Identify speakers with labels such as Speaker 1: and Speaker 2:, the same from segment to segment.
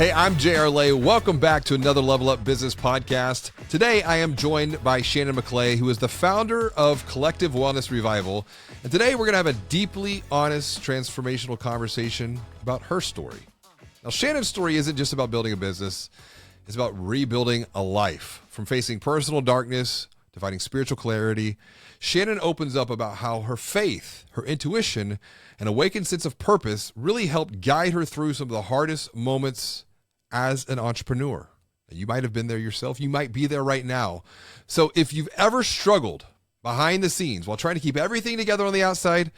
Speaker 1: Hey, I'm J.R. Lay. Welcome back to another Level Up Business podcast. Today, I am joined by Shannon McLay, who is the founder of Collective Wellness Revival. And today, we're going to have a deeply honest, transformational conversation about her story. Now, Shannon's story isn't just about building a business. It's about rebuilding a life. From facing personal darkness to finding spiritual clarity, Shannon opens up about how her faith, her intuition, and awakened sense of purpose really helped guide her through some of the hardest moments as an entrepreneur. You might have been there yourself. You might be there right now. So if you've ever struggled behind the scenes while trying to keep everything together on the outside,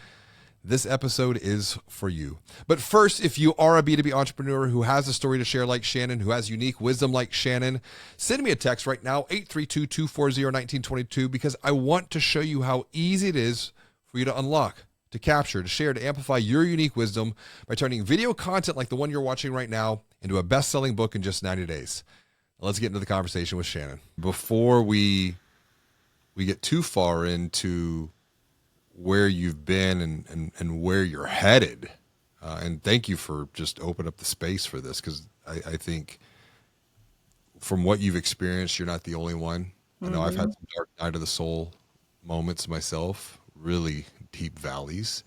Speaker 1: this episode is for you. But first, if you are a B2B entrepreneur who has a story to share like Shannon, who has unique wisdom like Shannon, send me a text right now, 832-240-1922, because I want to show you how easy it is for you to unlock, to capture, to share, to amplify your unique wisdom by turning video content like the one you're watching right now into a best-selling book in just 90 days. Let's get into the conversation with Shannon. Before we get too far into where you've been and where you're headed, and thank you for just opening up the space for this, because I think from what you've experienced, you're not the only one. I know I've had some dark night of the soul moments myself, really deep valleys.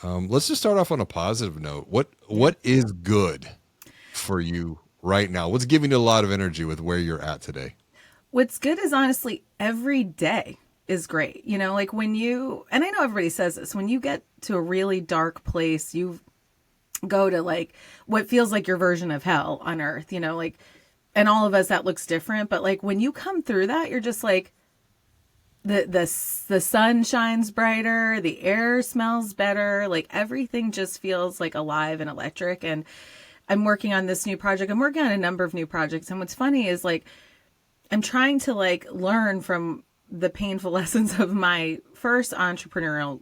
Speaker 1: Let's just start off on a positive note. What is good for you right now? What's giving you a lot of energy with where you're at today?
Speaker 2: What's good is honestly every day is great. You know, like when you, and I know everybody says this, when you get to a really dark place, you go to like what feels like your version of hell on earth, you know, like, and all of us, that looks different. But like when you come through that, you're just like, the sun shines brighter, the air smells better, like everything just feels like alive and electric. And I'm working on this new project. I'm working on a number of new projects. And what's funny is like, I'm trying to like learn from the painful lessons of my first entrepreneurial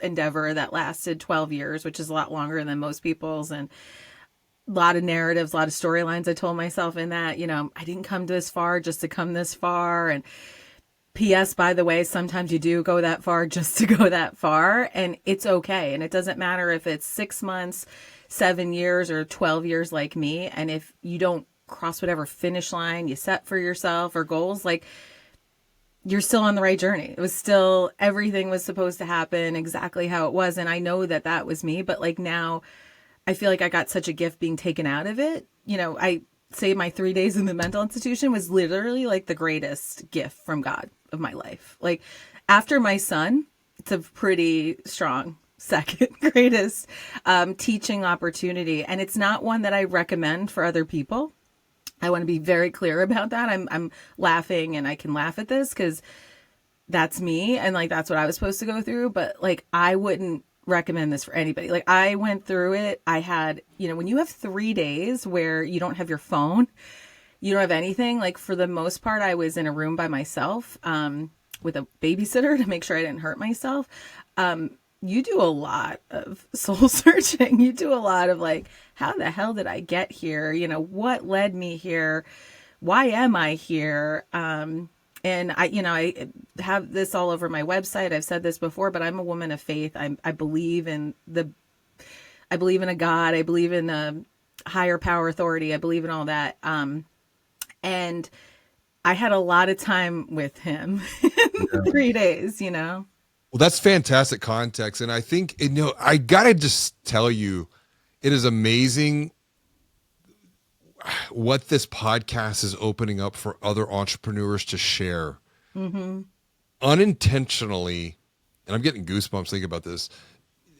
Speaker 2: endeavor that lasted 12 years, which is a lot longer than most people's, and a lot of narratives, a lot of storylines I told myself in that, you know, I didn't come this far just to come this far. And P.S., by the way, sometimes you do go that far just to go that far, and it's okay. And it doesn't matter if it's 6 months, 7 years, or 12 years like me. And if you don't cross whatever finish line you set for yourself or goals, like you're still on the right journey. It was still, everything was supposed to happen exactly how it was. And I know that that was me, but like now I feel like I got such a gift being taken out of it. You know, I say my 3 days in the mental institution was literally like the greatest gift from God of my life. Like after my son, it's a pretty strong second greatest teaching opportunity. And it's not one that I recommend for other people. I want to be very clear about that. I'm laughing, and I can laugh at this because that's me. And like, that's what I was supposed to go through. But like, I wouldn't recommend this for anybody. Like I went through it. I had, you know, when you have 3 days where you don't have your phone, you don't have anything, like for the most part, I was in a room by myself with a babysitter to make sure I didn't hurt myself. You do a lot of soul searching. You do a lot of like, how the hell did I get here? You know, what led me here? Why am I here? And I have this all over my website. I've said this before, but I'm a woman of faith. I believe in a God. I believe in a higher power authority. I believe in all that. And I had a lot of time with him in 3 days, you know?
Speaker 1: Well, that's fantastic context. And I think, you know, I got to just tell you, it is amazing what this podcast is opening up for other entrepreneurs to share unintentionally. And I'm getting goosebumps thinking about this.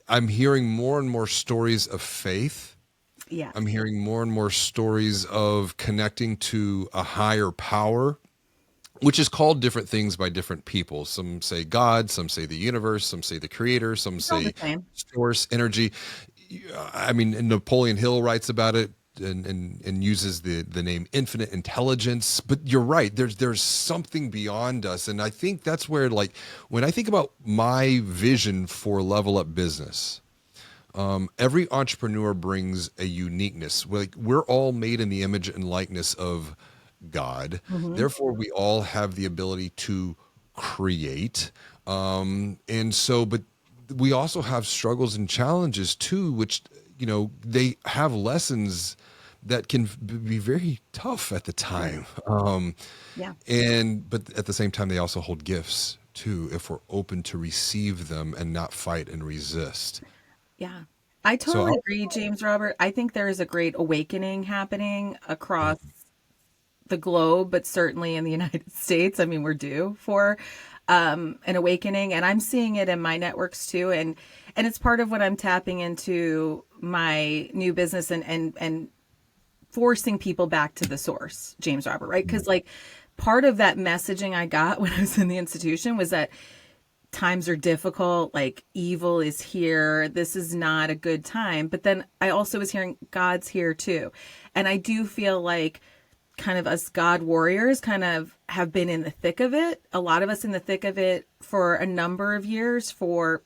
Speaker 1: I'm hearing more and more stories of faith.
Speaker 2: Yeah.
Speaker 1: I'm hearing more and more stories of connecting to a higher power, which is called different things by different people. Some say God, some say the universe, some say the creator, some say source, energy. I mean, Napoleon Hill writes about it and uses the name infinite intelligence. But you're right, there's something beyond us. And I think that's where, like, when I think about my vision for Level Up Business, every entrepreneur brings a uniqueness. Like, we're all made in the image and likeness of God. Therefore, we all have the ability to create. And so, but we also have struggles and challenges too, which, you know, they have lessons that can be very tough at the time.
Speaker 2: Yeah.
Speaker 1: But at the same time, they also hold gifts too, if we're open to receive them and not fight and resist.
Speaker 2: Yeah. I
Speaker 1: So
Speaker 2: totally agree, James Robert. I think there is a great awakening happening across the globe, but certainly in the United States. I mean, we're due for an awakening, and I'm seeing it in my networks too. And it's part of what I'm tapping into my new business and forcing people back to the source, James Robert, right? Because like part of that messaging I got when I was in the institution was that times are difficult, like evil is here, this is not a good time. But then I also was hearing God's here too. And I do feel like kind of us God warriors kind of have been in the thick of it. A lot of us in the thick of it for a number of years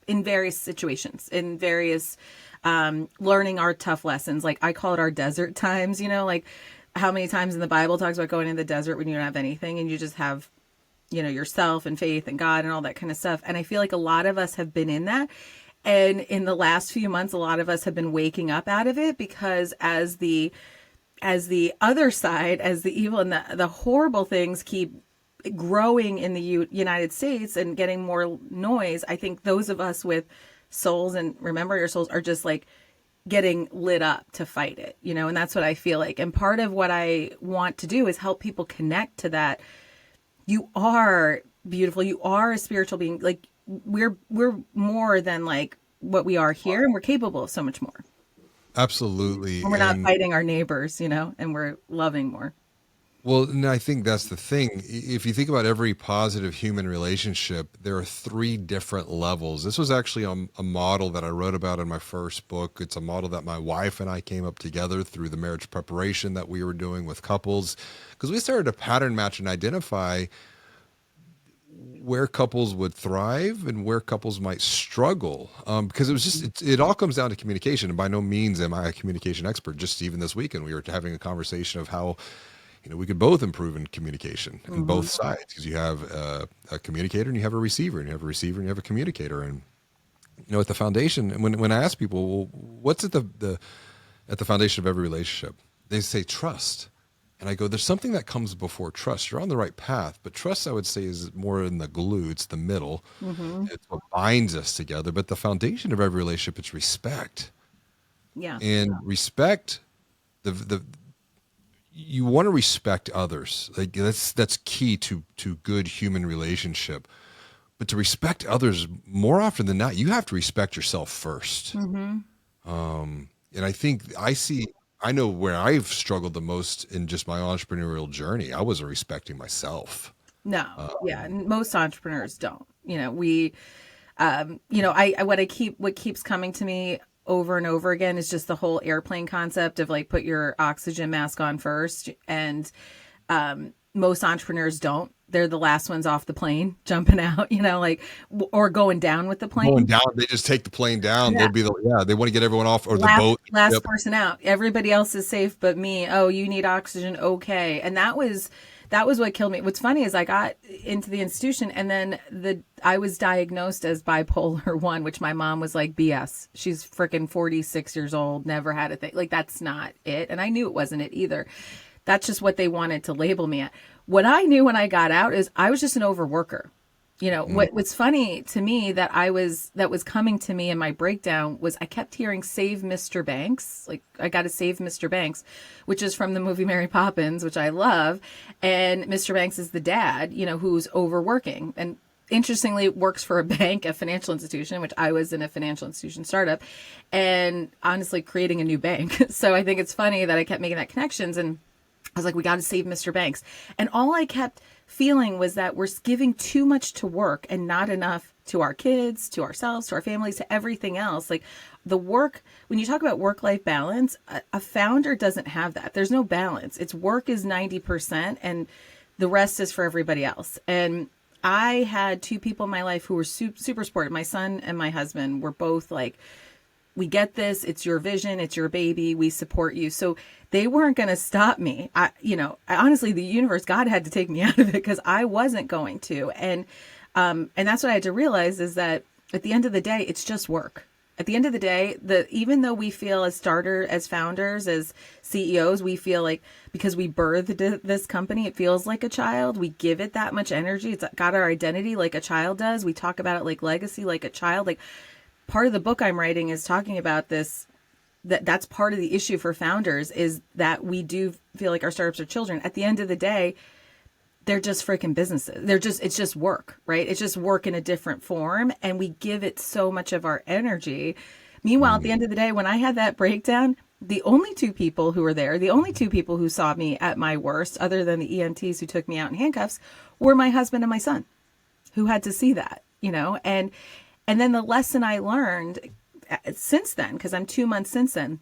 Speaker 2: in various situations, in various learning our tough lessons. Like I call it our desert times, like how many times in the Bible talks about going in the desert when you don't have anything and you just have, yourself and faith and God and all that kind of stuff. And I feel like a lot of us have been in that. And in the last few months, a lot of us have been waking up out of it because as the other side, as the evil and the horrible things keep growing in the United States and getting more noise, I think those of us with souls and remember your souls are just like getting lit up to fight it, and that's what I feel like. And part of what I want to do is help people connect to that. You are beautiful. You are a spiritual being. Like we're more than like what we are here, and we're capable of so much more.
Speaker 1: Absolutely.
Speaker 2: And we're not fighting our neighbors, and we're loving more.
Speaker 1: Well, and I think that's the thing. If you think about every positive human relationship, there are 3 different levels. This was actually a model that I wrote about in my first book. It's a model that my wife and I came up together through the marriage preparation that we were doing with couples, because we started to pattern match and identify where couples would thrive and where couples might struggle. Because it all comes down to communication. And by no means am I a communication expert. Just even this weekend, we were having a conversation of how we could both improve in communication in both sides, because you have a communicator and you have a receiver, and you have a receiver and you have a communicator. And at the foundation, and when I ask people, well, what's at the foundation of every relationship, they say trust. And I go, there's something that comes before trust. You're on the right path, but trust, I would say, is more in the glue. It's the middle. It's what binds us together. But the foundation of every relationship is respect.
Speaker 2: Yeah.
Speaker 1: And respect, you want to respect others. Like that's key to good human relationship. But to respect others, more often than not, you have to respect yourself first. And I think I know where I've struggled the most in just my entrepreneurial journey. I wasn't respecting myself.
Speaker 2: No. Yeah. Most entrepreneurs don't. What keeps coming to me over and over again is just the whole airplane concept of like put your oxygen mask on first. And most entrepreneurs don't. They're the last ones off the plane jumping out, or going down with the plane.
Speaker 1: Going down, they just take the plane down.
Speaker 2: Yeah.
Speaker 1: They want to get everyone off, or the boat.
Speaker 2: Last person out. Everybody else is safe but me. Oh, you need oxygen. Okay. And that was what killed me. What's funny is I got into the institution and then I was diagnosed as bipolar 1, which my mom was like, BS. She's freaking 46 years old, never had a thing. Like, that's not it. And I knew it wasn't it either. That's just what they wanted to label me at. What I knew when I got out is I was just an overworker. What's funny to me that was coming to me in my breakdown was I kept hearing save Mr. Banks. Like, I got to save Mr. Banks, which is from the movie Mary Poppins, which I love. And Mr. Banks is the dad, who's overworking. And interestingly, works for a bank, a financial institution, which I was in a financial institution startup, and honestly creating a new bank. So I think it's funny that I kept making that connections, and I was like, we got to save Mr. Banks. And all I kept feeling was that we're giving too much to work and not enough to our kids, to ourselves, to our families, to everything else. Like the work, when you talk about work-life balance, a founder doesn't have that. There's no balance. It's work is 90% and the rest is for everybody else. And I had 2 people in my life who were super supportive. My son and my husband were both like, we get this. It's your vision. It's your baby. We support you. So they weren't going to stop me. Honestly, the universe, God had to take me out of it because I wasn't going to. And that's what I had to realize is that at the end of the day, it's just work. At the end of the day, even though we feel as founders, as CEOs, we feel like because we birthed this company, it feels like a child. We give it that much energy. It's got our identity like a child does. We talk about it like legacy, like a child. Like part of the book I'm writing is talking about this. That's part of the issue for founders is that we do feel like our startups are children. At the end of the day, they're just freaking businesses. It's just work, right? It's just work in a different form. And we give it so much of our energy. Meanwhile, at the end of the day, when I had that breakdown, the only two people who were there, the only two people who saw me at my worst, other than the EMTs who took me out in handcuffs, were my husband and my son, who had to see that, and then the lesson I learned since then, because I'm 2 months since then,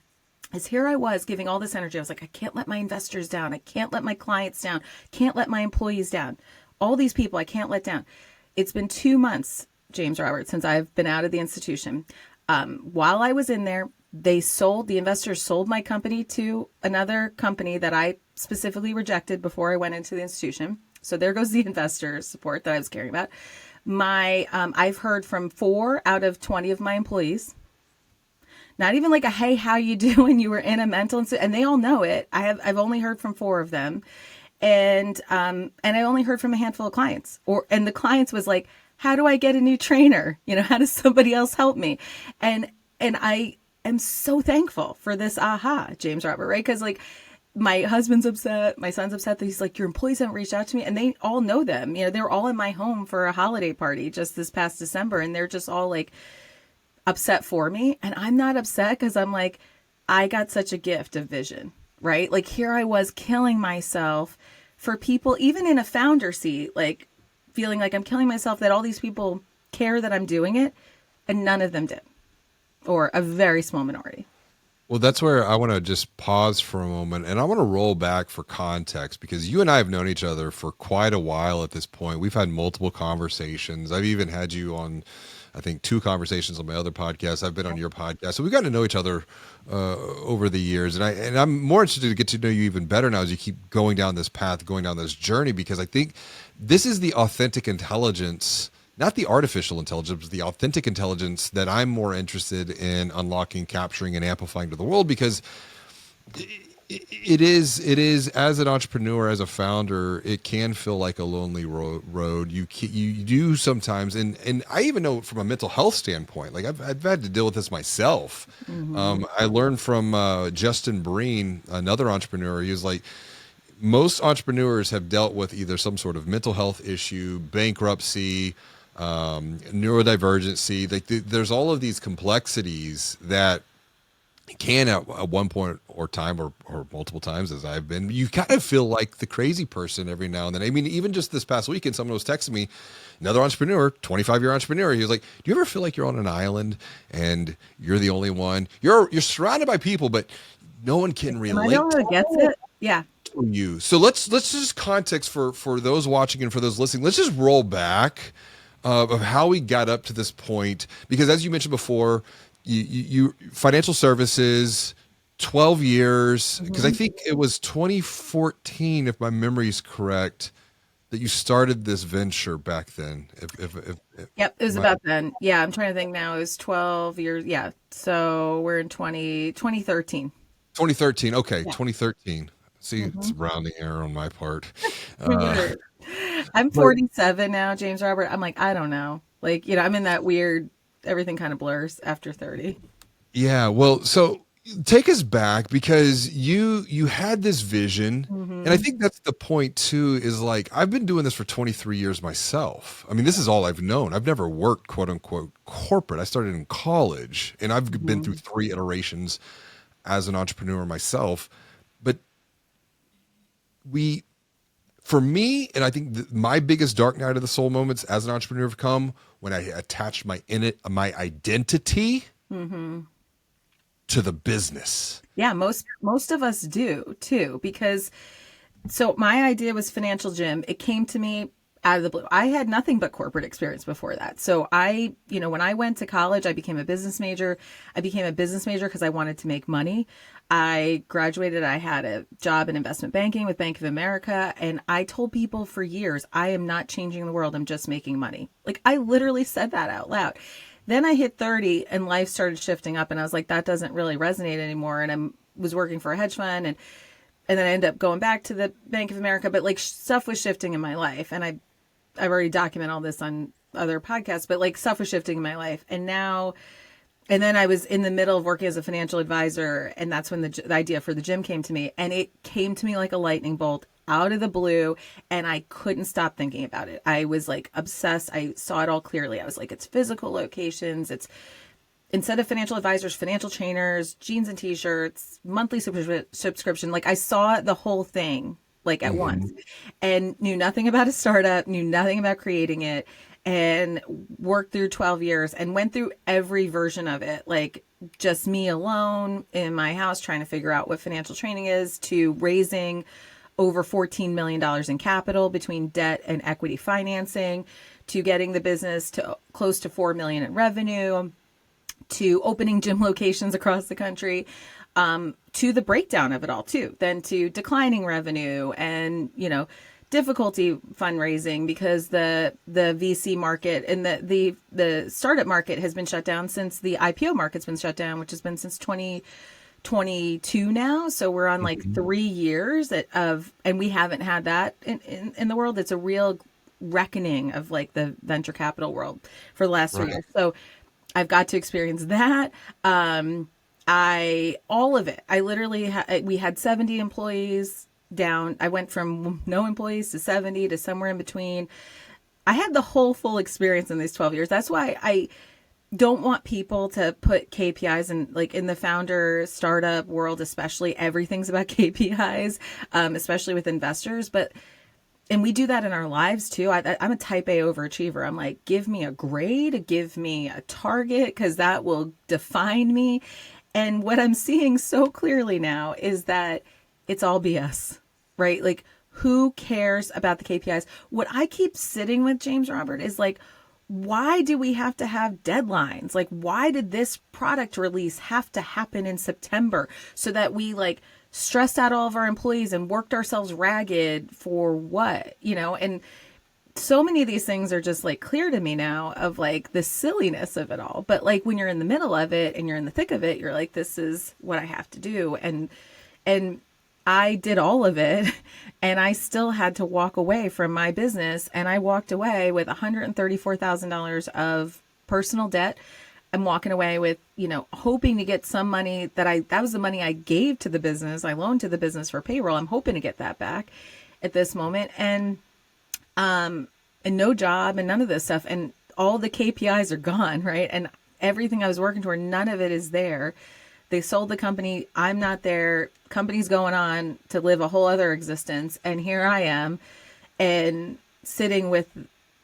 Speaker 2: is here I was giving all this energy. I was like, I can't let my investors down. I can't let my clients down. Can't let my employees down. All these people I can't let down. It's been 2 months, James Robert, since I've been out of the institution. While I was in there, the investors sold my company to another company that I specifically rejected before I went into the institution. So there goes the investor support that I was caring about. I've heard from 4 out of 20 of my employees. Not even like a, hey, how you doing? You were in a mental institution, and they all know it. I've only heard from 4 of them. And I only heard from a handful of clients, and the clients was like, how do I get a new trainer? How does somebody else help me? And I am so thankful for this aha, James Robert, right? Because like my husband's upset, my son's upset that he's like, your employees haven't reached out to me, and they all know them. They were all in my home for a holiday party just this past December, and they're just all like upset for me. And I'm not upset because I'm like, I got such a gift of vision, right? Like here I was killing myself for people, even in a founder seat, like feeling like I'm killing myself, that all these people care that I'm doing it, and none of them did, or a very small minority.
Speaker 1: Well, that's where I want to just pause for a moment, and I want to roll back for context, because you and I have known each other for quite a while at this point. We've had multiple conversations. I've even had you on, I think, 2 conversations on my other podcast. I've been on your podcast. So we've gotten to know each other over the years. And I'm more interested to get to know you even better now as you keep going down this path, going down this journey, because I think this is the authentic intelligence, not the artificial intelligence, but the authentic intelligence that I'm more interested in unlocking, capturing, and amplifying to the world, because it is as an entrepreneur, as a founder, it can feel like a lonely road. You do sometimes, and I even know from a mental health standpoint, like I've had to deal with this myself. Mm-hmm. I learned from Justin Breen, another entrepreneur. He was like, most entrepreneurs have dealt with either some sort of mental health issue, bankruptcy, neurodivergency. Like there's all of these complexities that can at one point or time or multiple times, as I've been, you kind of feel like the crazy person every now and then. I mean, even just this past weekend, someone was texting me, another entrepreneur, 25-year entrepreneur. He was like, do you ever feel like you're on an island and you're the only one? You're surrounded by people, but no one can relate.
Speaker 2: No one gets it. Yeah.
Speaker 1: To you. So let's just context for those watching and for those listening. Let's just roll back of how we got up to this point, because as you mentioned before, you financial services, 12 years, because I think it was 2014, if my memory is correct, that you started this venture back then.
Speaker 2: Yep, it was about then. Yeah, I'm trying to think now. It was 12 years. Yeah, so we're in 2013.
Speaker 1: 2013, okay, yeah. 2013. See, it's rounding error on my part.
Speaker 2: I'm 47 now, James Robert. I'm like, I don't know. Like, I'm in that weird, everything kind of blurs after 30.
Speaker 1: Yeah, well, so take us back, because you had this vision, and I think that's the point too, is like, I've been doing this for 23 years myself. I mean, this is all I've known. I've never worked, quote unquote, corporate. I started in college, and I've been through 3 iterations as an entrepreneur myself. But for me, and I think my biggest dark night of the soul moments as an entrepreneur have come when I attached my identity to the business.
Speaker 2: Yeah, most of us do too, because so my idea was Financial Gym. It came to me out of the blue. I had nothing but corporate experience before that. So when I went to college, I became a business major. I became a business major because I wanted to make money. I graduated. I had a job in investment banking with Bank of America. And I told people for years, I am not changing the world. I'm just making money. Like I literally said that out loud. Then I hit 30 and life started shifting up, and I was like, that doesn't really resonate anymore. And I was working for a hedge fund, and then I ended up going back to the Bank of America, but like stuff was shifting in my life. And I've already documented all this on other podcasts, but like stuff was shifting in my life. And then I was in the middle of working as a financial advisor, and that's when the idea for the gym came to me. And it came to me like a lightning bolt out of the blue, and I couldn't stop thinking about it. I was like obsessed. I saw it all clearly. I was like, it's physical locations. It's instead of financial advisors, financial trainers, jeans and t-shirts, monthly subscription. Like I saw the whole thing like at once, and knew nothing about a startup, knew nothing about creating it, and worked through 12 years and went through every version of it. Like just me alone in my house trying to figure out what financial training is, to raising over $14 million in capital between debt and equity financing, to getting the business to close to 4 million in revenue, to opening gym locations across the country, to the breakdown of it all too, then to declining revenue and, difficulty fundraising because the VC market and the startup market has been shut down since the IPO market's been shut down, which has been since 2022 now. So we're on like 3 years and we haven't had that in the world. It's a real reckoning of like the venture capital world for the last 3 years. So I've got to experience that. All of it. I literally, we had 70 employees down. I went from no employees to 70 to somewhere in between. I had the whole full experience in these 12 years. That's why I don't want people to put KPIs in, like in the founder startup world, especially everything's about KPIs, especially with investors. And we do that in our lives too. I'm a type A overachiever. I'm like, give me a grade, give me a target, because that will define me. And what I'm seeing so clearly now is that it's all BS, right? Like, who cares about the KPIs? What I keep sitting with, James Robert, is like, why do we have to have deadlines? Like, why did this product release have to happen in September so that we like stressed out all of our employees and worked ourselves ragged for what, and so many of these things are just like clear to me now of like the silliness of it all. But like when you're in the middle of it and you're in the thick of it, you're like, this is what I have to do. And I did all of it, and I still had to walk away from my business. And I walked away with $134,000 of personal debt. I'm walking away with, hoping to get some money that was the money I gave to the business. I loaned to the business for payroll. I'm hoping to get that back at this moment. And no job and none of this stuff. And all the KPIs are gone, right? And everything I was working toward, none of it is there. They sold the company. I'm not there. Company's going on to live a whole other existence. And here I am and sitting with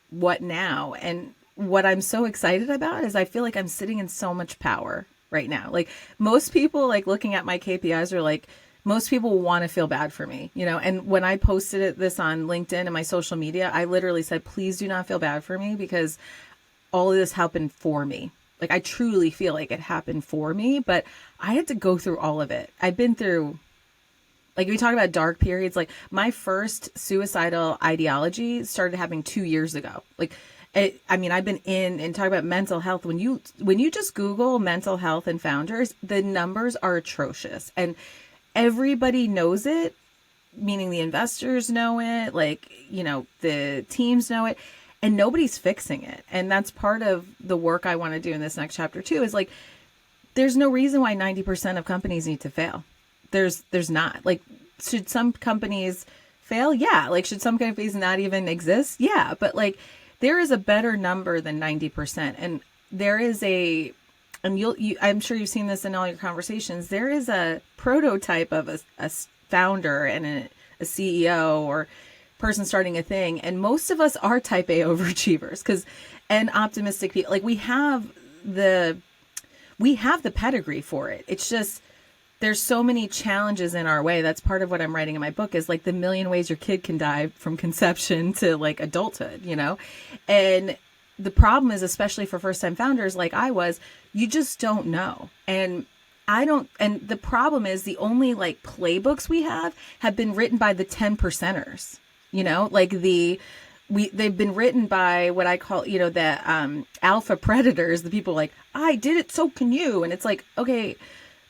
Speaker 2: what now? And what I'm so excited about is I feel like I'm sitting in so much power right now. Like most people, like looking at my KPIs are like, most people want to feel bad for me, and when I posted this on LinkedIn and my social media, I literally said, please do not feel bad for me because all of this happened for me. Like I truly feel like it happened for me, but I had to go through all of it. I've been through, like we talk about dark periods, like my first suicidal ideology started happening 2 years ago. Like, I've been in and talk about mental health. When you just Google mental health and founders, the numbers are atrocious and everybody knows it, meaning the investors know it, like, the teams know it, and nobody's fixing it. And that's part of the work I want to do in this next chapter too, is like, there's no reason why 90% of companies need to fail. There's not. Like, should some companies fail? Yeah. Like, should some companies not even exist? Yeah. But like, there is a better number than 90%. And there is and I'm sure you've seen this in all your conversations. There is a prototype of a founder and a CEO or person starting a thing. And most of us are type A overachievers and optimistic people. Like we have the pedigree for it. It's just, there's so many challenges in our way. That's part of what I'm writing in my book is like the 1,000,000 ways your kid can die from conception to like adulthood, and the problem is, especially for first-time founders like I was, you just don't know. And the problem is the only like playbooks we have been written by the 10%ers, like they've been written by what I call, the alpha predators, the people like, I did it, so can you. And it's like, okay,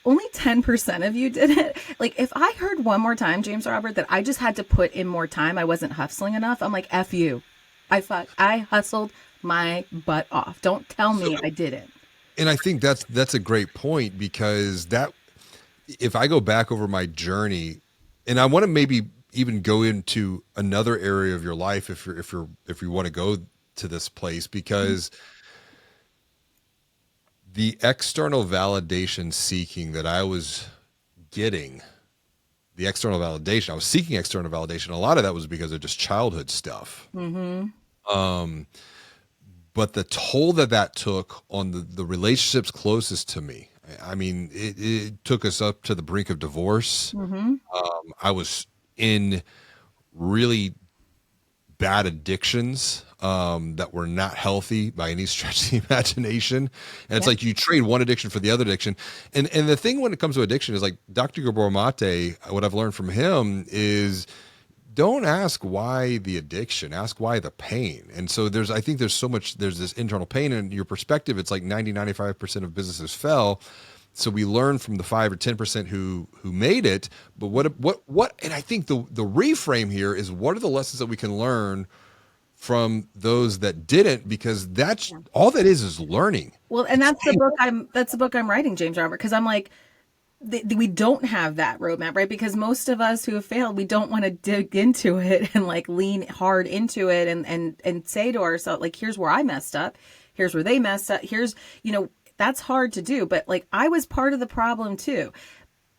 Speaker 2: only 10% of you did it. Like, if I heard one more time, James Robert, that I just had to put in more time, I wasn't hustling enough, I'm like, F you. I hustled my butt off. Don't tell me I didn't.
Speaker 1: And I think that's a great point, because if I go back over my journey, and I want to maybe even go into another area of your life, if you want to go to this place, because the external validation seeking that I was getting, I was seeking external validation. A lot of that was because of just childhood stuff. But the toll that took on the relationships closest to me, I mean, it took us up to the brink of divorce. I was in really bad addictions that were not healthy by any stretch of the imagination. And it's like you trade one addiction for the other addiction. And the thing when it comes to addiction is, like, Dr. Gabor Mate, what I've learned from him is, don't ask why the addiction, ask why the pain. And so I think there's this internal pain, and your perspective, it's like 95% of businesses fail. So we learn from the 5 or 10% who made it. But what, and I think the reframe here is, what are the lessons that we can learn from those that didn't? Because that's all that is learning.
Speaker 2: Well, and that's the book I'm writing, James Robert, because I'm like, we don't have that roadmap, right? Because most of us who have failed, we don't want to dig into it and like lean hard into it and say to ourselves, like, here's where I messed up. Here's where they messed up. Here's, that's hard to do. But like, I was part of the problem too.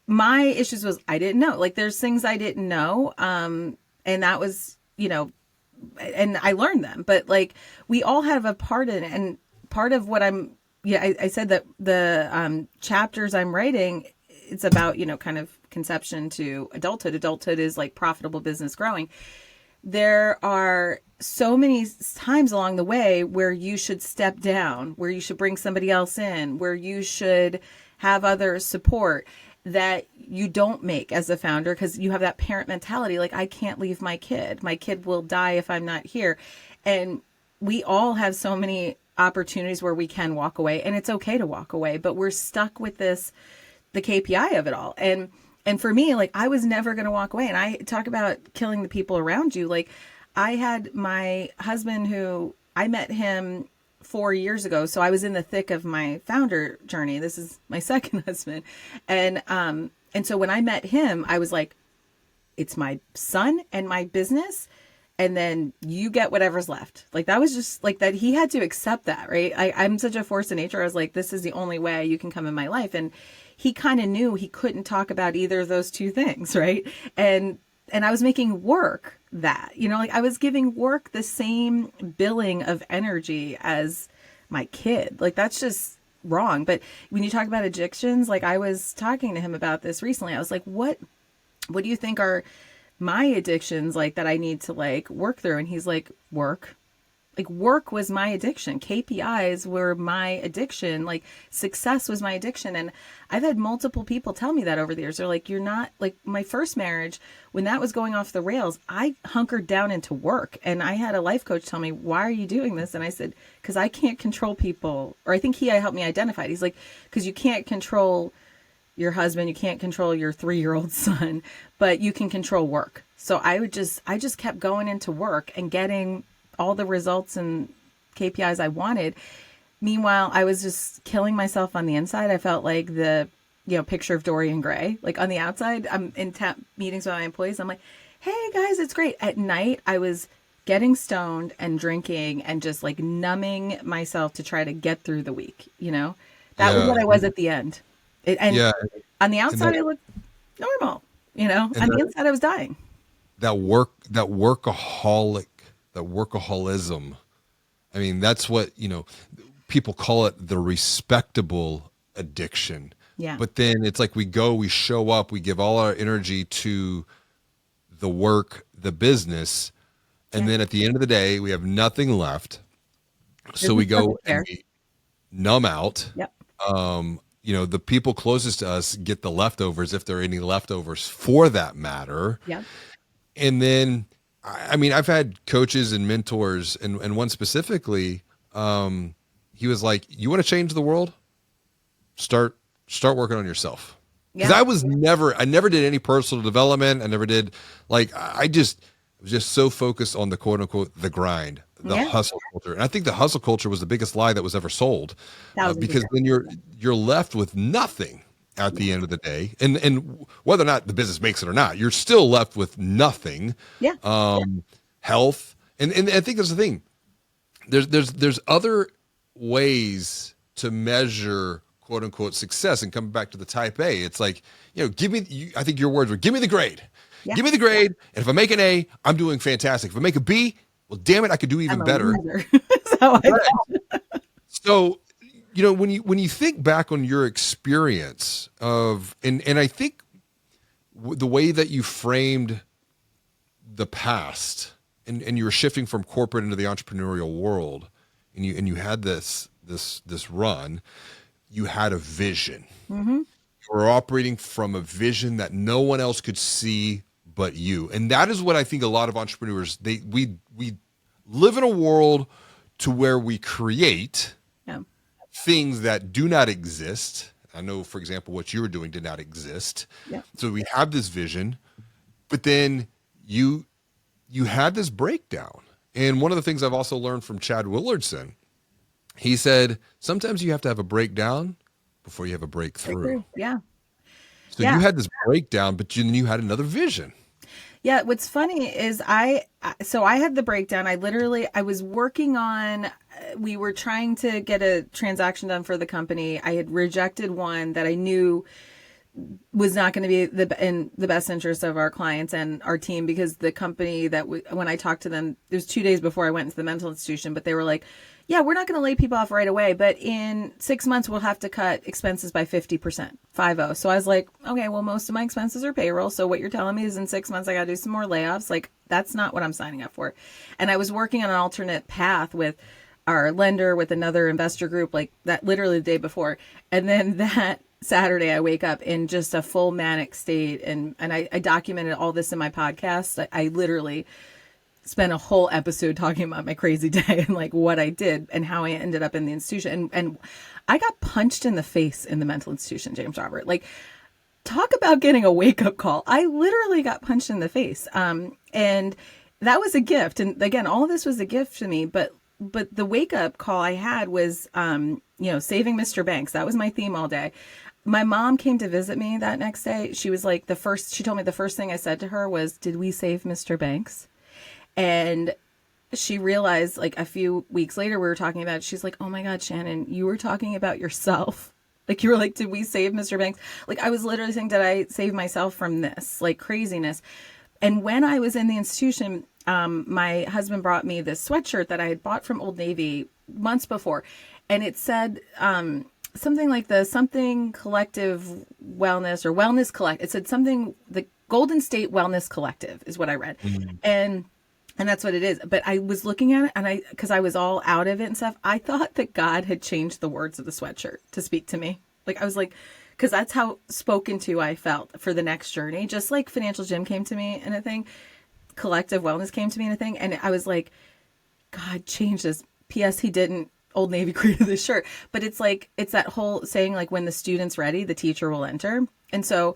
Speaker 2: My issues was, I didn't know, like, there's things I didn't know. And that was, and I learned them, but like, we all have a part in it. And part of what I said that the chapters I'm writing, it's about, kind of conception to adulthood. Adulthood is like profitable business growing. There are so many times along the way where you should step down, where you should bring somebody else in, where you should have other support that you don't make as a founder, because you have that parent mentality. Like, I can't leave my kid. My kid will die if I'm not here. And we all have so many opportunities where we can walk away, and it's okay to walk away, but we're stuck with the KPI of it all. And for me, like, I was never going to walk away. And I talk about killing the people around you. Like, I had my husband, who I met him 4 years ago. So I was in the thick of my founder journey. This is my second husband. And so when I met him, I was like, it's my son and my business, and then you get whatever's left. Like, that was just like that. He had to accept that, right? I'm such a force of nature. I was like, this is the only way you can come in my life. And he kind of knew he couldn't talk about either of those two things, right? And I was making work that, like, I was giving work the same billing of energy as my kid. Like, that's just wrong. But when you talk about addictions, like, I was talking to him about this recently. I was like, what do you think are my addictions, like, that I need to like work through? And he's like, work. Like, work was my addiction. KPIs were my addiction. Like, success was my addiction. And I've had multiple people tell me that over the years. They're like, you're not, like, my first marriage, when that was going off the rails, I hunkered down into work. And I had a life coach tell me, why are you doing this? And I said, because I can't control people. Or I think he helped me identify it. He's like, because you can't control your husband, you can't control your 3-year-old son, but you can control work. So I just kept going into work and getting all the results and KPIs I wanted. Meanwhile, I was just killing myself on the inside. I felt like the, picture of Dorian Gray. Like, on the outside, I'm in meetings with my employees. I'm like, hey guys, it's great. At night, I was getting stoned and drinking and just like numbing myself to try to get through the week. That was what I was at the end. On the outside, I looked normal. On the inside, I was dying.
Speaker 1: That workaholism. I mean, that's what, people call it the respectable addiction.
Speaker 2: Yeah.
Speaker 1: But then it's like we show up, we give all our energy to the work, the business, and then at the end of the day, we have nothing left. So we go and we numb out.
Speaker 2: Yep.
Speaker 1: The people closest to us get the leftovers, if there are any leftovers for that matter.
Speaker 2: Yeah.
Speaker 1: And then I mean, I've had coaches and mentors, and one specifically, he was like, "You want to change the world? Start working on yourself." Because
Speaker 2: Yeah.
Speaker 1: I never did any personal development. I never did I just was just so focused on the quote unquote the grind, the
Speaker 2: Yeah.
Speaker 1: hustle culture, and I think the hustle culture was the biggest lie that was ever sold,
Speaker 2: 1000%.
Speaker 1: because then you're left with nothing at the end of the day, and whether or not the business makes it or not, you're still left with nothing.
Speaker 2: Yeah.
Speaker 1: Health, and I think that's the thing. There's other ways to measure quote unquote success, and coming back to the type A, it's like, I think your words were, give me the grade.
Speaker 2: Yeah.
Speaker 1: Give me the grade. And if I make an A, I'm doing fantastic. If I make a B, well, damn it, I could do even
Speaker 2: I'm a
Speaker 1: better.
Speaker 2: loser. So
Speaker 1: So, when you think back on your experience of, and I think the way that you framed the past, and you were shifting from corporate into the entrepreneurial world, and you had this run, you had a vision.
Speaker 2: mm-hmm.
Speaker 1: You were operating from a vision that no one else could see but you. And that is what I think a lot of entrepreneurs, we live in a world to where we create
Speaker 2: Yeah.
Speaker 1: things that do not exist. I know, for example, what you were doing did not exist.
Speaker 2: Yeah.
Speaker 1: So we have this vision, but then you had this breakdown. And one of the things I've also learned from Chad Willardson, he said, sometimes you have to have a breakdown before you have a breakthrough.
Speaker 2: Yeah.
Speaker 1: So
Speaker 2: Yeah.
Speaker 1: you had this breakdown, but then you had another vision.
Speaker 2: Yeah, what's funny is I had the breakdown. I was working on, we were trying to get a transaction done for the company. I had rejected one that I knew was not going to be in the best interest of our clients and our team, because the company when I talked to them, it was 2 days before I went into the mental institution, but they were like, yeah, we're not going to lay people off right away, but in 6 months, we'll have to cut expenses by 50%, 50. So I was like, okay, well, most of my expenses are payroll. So what you're telling me is in 6 months, I got to do some more layoffs. Like, that's not what I'm signing up for. And I was working on an alternate path with our lender, with another investor group, like that literally the day before. And then that Saturday, I wake up in just a full manic state. And I documented all this in my podcast. I literally spent a whole episode talking about my crazy day and like what I did and how I ended up in the institution. And I got punched in the face in the mental institution, James Robert. Like, talk about getting a wake-up call. I literally got punched in the face. And that was a gift. And again, all of this was a gift to me. But the wake-up call I had was, saving Mr. Banks. That was my theme all day. My mom came to visit me that next day. She was like, she told me the first thing I said to her was, did we save Mr. Banks? And she realized, like, a few weeks later, we were talking about it. She's like, oh my God, Shannon, you were talking about yourself. Like, you were like, did we save Mr. Banks? Like, I was literally saying, did I save myself from this, like, craziness? And when I was in the institution, my husband brought me this sweatshirt that I had bought from Old Navy months before. And it said something like something collective wellness, or wellness collect. It said something, the Golden State Wellness Collective is what I read. Mm-hmm. And that's what it is. But I was looking at it, and because I was all out of it and stuff, I thought that God had changed the words of the sweatshirt to speak to me. Like, I was like, because that's how spoken to I felt for the next journey. Just like Financial Gym came to me and a thing, collective wellness came to me and a thing. And I was like, God changed this. P.S. He didn't. Old Navy created this shirt. But it's like, it's that whole saying, like, when the student's ready, the teacher will enter. And so...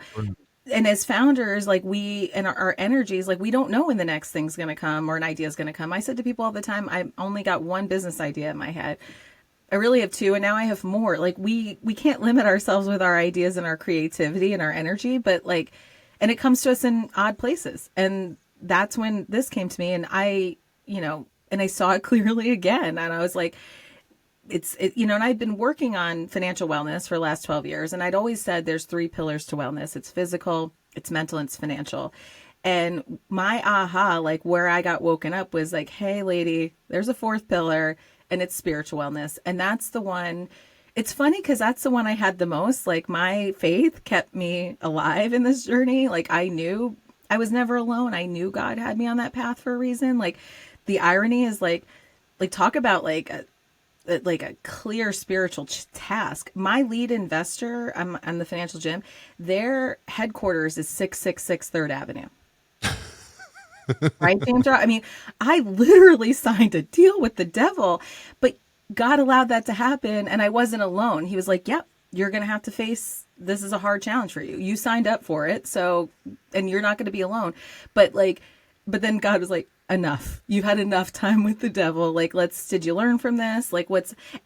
Speaker 2: And as founders, like, we and our energies, like, we don't know when the next thing's going to come or an idea is going to come. I said to people all the time, I only got one business idea in my head. I really have two, and now I have more. Like, we can't limit ourselves with our ideas and our creativity and our energy, but like, and it comes to us in odd places. And that's when this came to me, and I saw it clearly again. And I was like, and I've been working on financial wellness for the last 12 years. And I'd always said there's 3 pillars to wellness. It's physical, it's mental, and it's financial. And my aha, like, where I got woken up was like, hey, lady, there's a 4th pillar, and it's spiritual wellness. And that's the one. It's funny because that's the one I had the most. Like, my faith kept me alive in this journey. Like, I knew I was never alone. I knew God had me on that path for a reason. Like, the irony is like talk about like a clear spiritual task. My lead investor on the Financial Gym, their headquarters is 666 3rd Avenue. Right, James? I mean, I literally signed a deal with the devil, but God allowed that to happen, and I wasn't alone. He was like, "Yep, you're going to have to face this is a hard challenge for you. You signed up for it, so and you're not going to be alone." But but then God was like, "Enough. You've had enough time with the devil. Like, did you learn from this? Like,